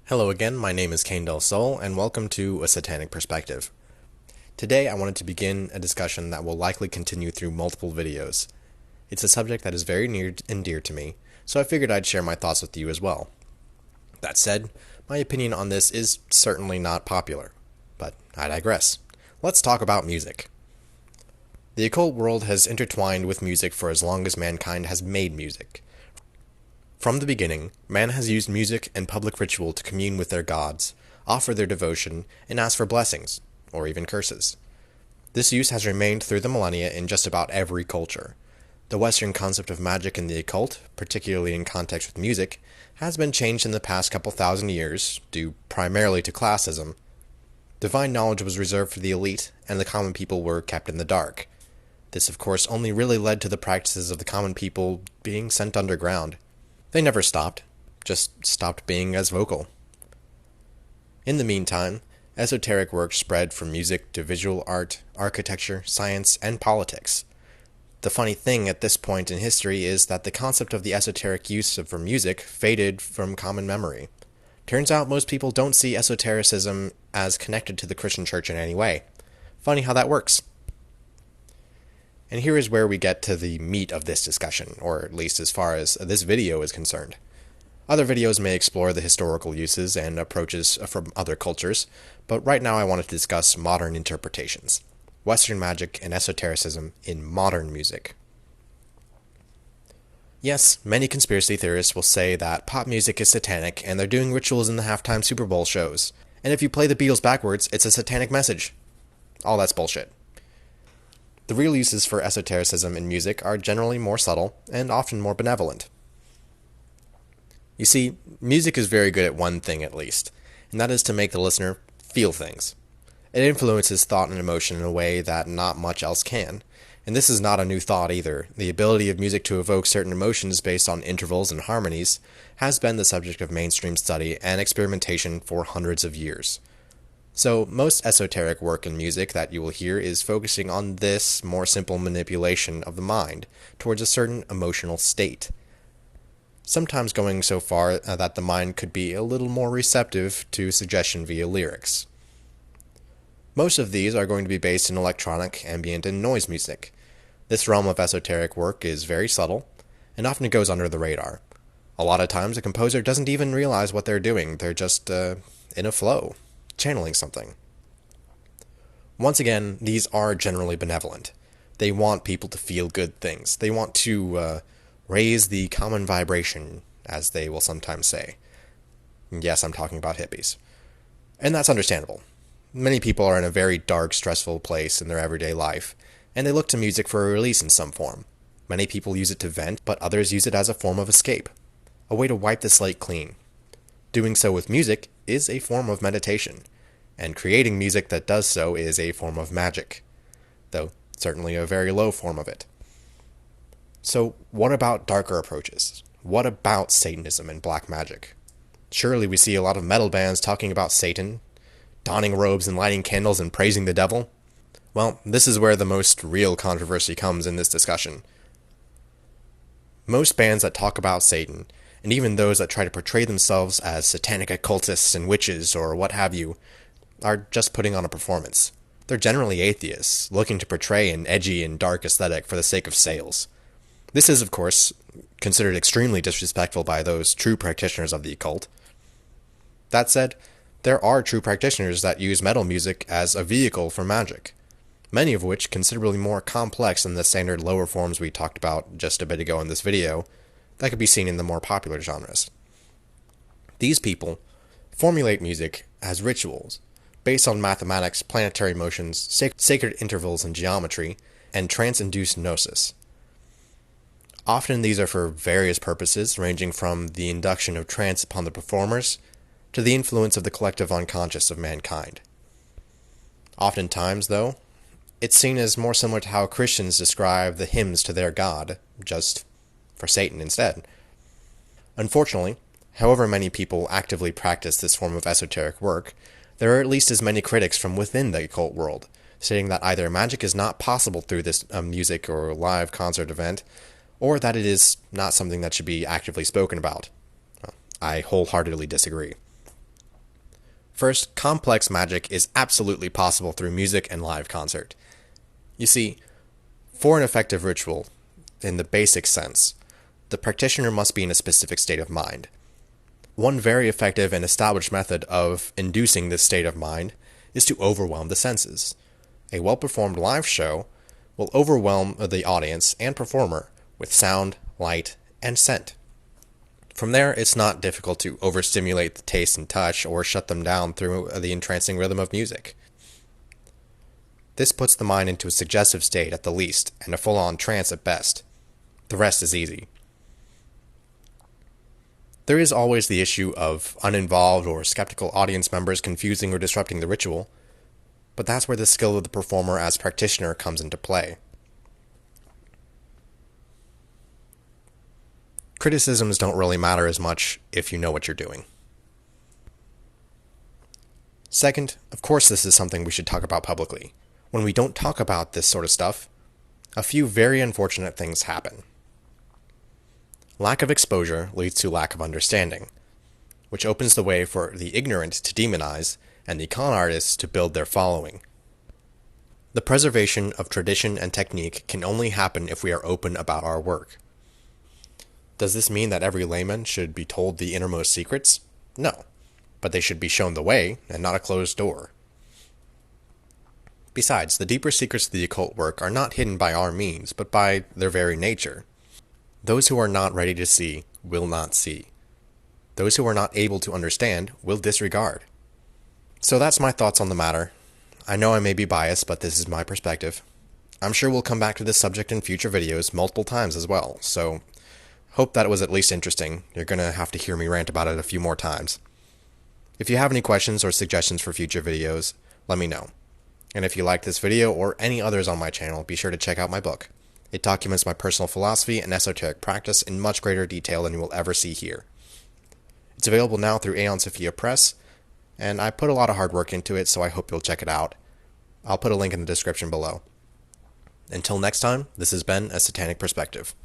Hello again, my name is Kane Del Sol, and welcome to A Satanic Perspective. Today I wanted to begin a discussion that will likely continue through multiple videos. It's a subject that is very near and dear to me, so I figured I'd share my thoughts with you as well. That said, my opinion on this is certainly not popular, but I digress. Let's talk about music. The occult world has intertwined with music for as long as mankind has made music. From the beginning, man has used music and public ritual to commune with their gods, offer their devotion, and ask for blessings, or even curses. This use has remained through the millennia in just about every culture. The Western concept of magic and the occult, particularly in context with music, has been changed in the past couple thousand years, due primarily to classism. Divine knowledge was reserved for the elite, and the common people were kept in the dark. This, of course, only really led to the practices of the common people being sent underground. They never stopped, just stopped being as vocal. In the meantime, esoteric work spread from music to visual art, architecture, science, and politics. The funny thing at this point in history is that the concept of the esoteric use for music faded from common memory. Turns out most people don't see esotericism as connected to the Christian church in any way. Funny how that works. And here is where we get to the meat of this discussion, or at least as far as this video is concerned. Other videos may explore the historical uses and approaches from other cultures, but right now I want to discuss modern interpretations. Western magic and esotericism in modern music. Yes, many conspiracy theorists will say that pop music is satanic and they're doing rituals in the halftime Super Bowl shows. And if you play the Beatles backwards, it's a satanic message. All that's bullshit. The real uses for esotericism in music are generally more subtle and often more benevolent. You see, music is very good at one thing at least, and that is to make the listener feel things. It influences thought and emotion in a way that not much else can, and this is not a new thought either. The ability of music to evoke certain emotions based on intervals and harmonies has been the subject of mainstream study and experimentation for hundreds of years. So, most esoteric work in music that you will hear is focusing on this more simple manipulation of the mind towards a certain emotional state. Sometimes going so far that the mind could be a little more receptive to suggestion via lyrics. Most of these are going to be based in electronic, ambient, and noise music. This realm of esoteric work is very subtle, and often goes under the radar. A lot of times a composer doesn't even realize what they're doing, they're just in a flow. Channeling something. Once again, these are generally benevolent. They want people to feel good things. They want to raise the common vibration, as they will sometimes say. Yes, I'm talking about hippies. And that's understandable. Many people are in a very dark, stressful place in their everyday life, and they look to music for a release in some form. Many people use it to vent, but others use it as a form of escape, a way to wipe the slate clean. Doing so with music is a form of meditation, and creating music that does so is a form of magic, though certainly a very low form of it. So what about darker approaches? What about Satanism and black magic? Surely we see a lot of metal bands talking about Satan, donning robes and lighting candles and praising the devil. Well, this is where the most real controversy comes in this discussion. Most bands that talk about Satan, and even those that try to portray themselves as satanic occultists and witches or what have you, are just putting on a performance. They're generally atheists, looking to portray an edgy and dark aesthetic for the sake of sales. This is, of course, considered extremely disrespectful by those true practitioners of the occult. That said, there are true practitioners that use metal music as a vehicle for magic, many of which considerably more complex than the standard lower forms we talked about just a bit ago in this video, that could be seen in the more popular genres. These people formulate music as rituals, based on mathematics, planetary motions, sacred intervals and geometry, and trance-induced gnosis. Often these are for various purposes, ranging from the induction of trance upon the performers, to the influence of the collective unconscious of mankind. Oftentimes, though, it's seen as more similar to how Christians describe the hymns to their God, just for Satan instead. Unfortunately, however many people actively practice this form of esoteric work, there are at least as many critics from within the occult world, stating that either magic is not possible through this music or live concert event, or that it is not something that should be actively spoken about. I wholeheartedly disagree. First, complex magic is absolutely possible through music and live concert. You see, for an effective ritual, in the basic sense, the practitioner must be in a specific state of mind. One very effective and established method of inducing this state of mind is to overwhelm the senses. A well-performed live show will overwhelm the audience and performer with sound, light, and scent. From there, it's not difficult to overstimulate the taste and touch or shut them down through the entrancing rhythm of music. This puts the mind into a suggestive state at the least, and a full-on trance at best. The rest is easy. There is always the issue of uninvolved or skeptical audience members confusing or disrupting the ritual, but that's where the skill of the performer as practitioner comes into play. Criticisms don't really matter as much if you know what you're doing. Second, of course this is something we should talk about publicly. When we don't talk about this sort of stuff, a few very unfortunate things happen. Lack of exposure leads to lack of understanding, which opens the way for the ignorant to demonize and the con artists to build their following. The preservation of tradition and technique can only happen if we are open about our work. Does this mean that every layman should be told the innermost secrets? No, but they should be shown the way and not a closed door. Besides, the deeper secrets of the occult work are not hidden by our means, but by their very nature. Those who are not ready to see will not see. Those who are not able to understand will disregard. So that's my thoughts on the matter. I know I may be biased, but this is my perspective. I'm sure we'll come back to this subject in future videos multiple times as well, so hope that it was at least interesting. You're gonna have to hear me rant about it a few more times. If you have any questions or suggestions for future videos, let me know. And if you like this video or any others on my channel, be sure to check out my book. It documents my personal philosophy and esoteric practice in much greater detail than you will ever see here. It's available now through Aeon Sophia Press, and I put a lot of hard work into it, so I hope you'll check it out. I'll put a link in the description below. Until next time, this has been A Satanic Perspective.